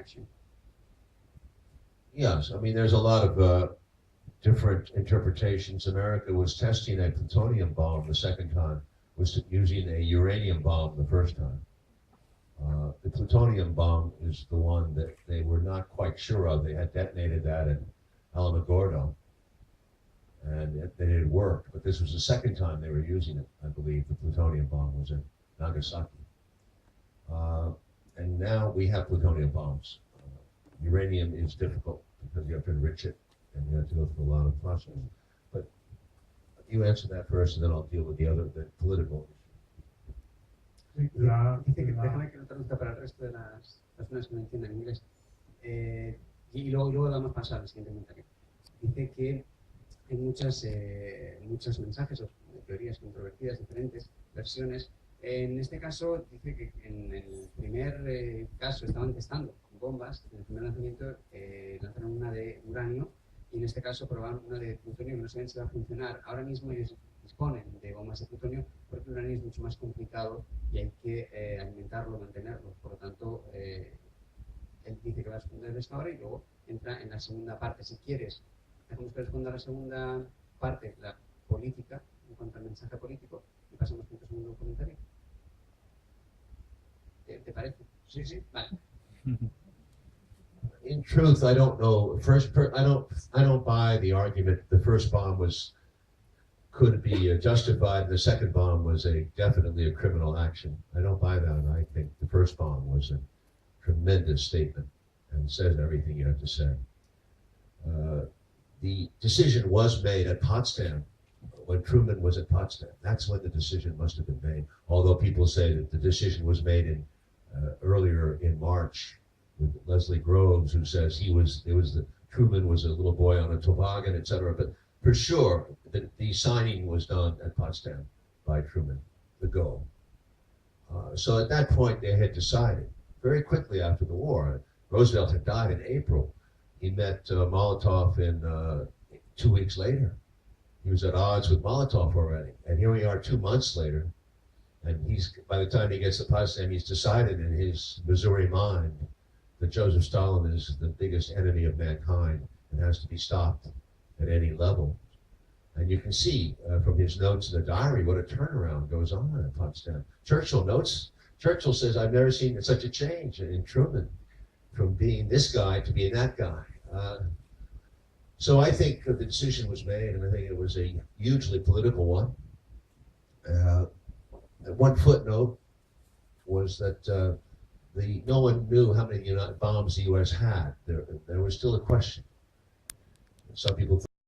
action. Yes, I mean, there's a lot of different interpretations. America was testing a plutonium bomb the second time, was using a uranium bomb the first time. The plutonium bomb is the one that they were not quite sure of. They had detonated that in Alamogordo, and it had worked. But this was the second time they were using it, I believe. The plutonium bomb was in Nagasaki. And now we have plutonium bombs. Uranium is difficult because you have to enrich it and you have to go through a lot of processes. But you answer that first, and then I'll deal with the political issue. Dice que déjame que lo traduzca para el resto de las personas que no entiendan inglés. Y luego damos paso al siguiente comentario. Dice que hay muchos mensajes o teorías controvertidas, diferentes versiones. En este caso, dice que en el primer caso estaban testando bombas. En el primer lanzamiento lanzaron una de uranio y en este caso probaron una de plutonio que no saben si va a funcionar. Ahora mismo ellos disponen de bombas de plutonio porque el uranio es mucho más complicado y hay que alimentarlo, mantenerlo. Por lo tanto, él dice que va a responder esta hora y luego entra en la segunda parte. Si quieres, dejamos que responda a la segunda parte, la política, en cuanto al mensaje político, y pasamos a un segundo comentario. ¿Te parece? Sí, sí. Vale. In truth, I don't know. I don't buy the argument the first bomb could be justified. The second bomb was definitely a criminal action. I don't buy that. I think the first bomb was a tremendous statement and says everything you have to say. The decision was made at Potsdam when Truman was at Potsdam. That's when the decision must have been made. Although people say that the decision was made earlier in March with Leslie Groves, who says Truman was a little boy on a toboggan, etc. But for sure, the signing was done at Potsdam by Truman, the goal. So at that point, they had decided very quickly after the war. Roosevelt had died in April. He met Molotov 2 weeks later. He was at odds with Molotov already. And here we are 2 months later. And by the time he gets to Potsdam, he's decided in his Missouri mind that Joseph Stalin is the biggest enemy of mankind and has to be stopped at any level. And you can see from his notes in the diary what a turnaround goes on at Potsdam. Churchill says, I've never seen such a change in Truman, from being this guy to being that guy. So I think the decision was made, and I think it was a hugely political one. One footnote was that no one knew how many bombs the U.S. had. There was still a question. Some people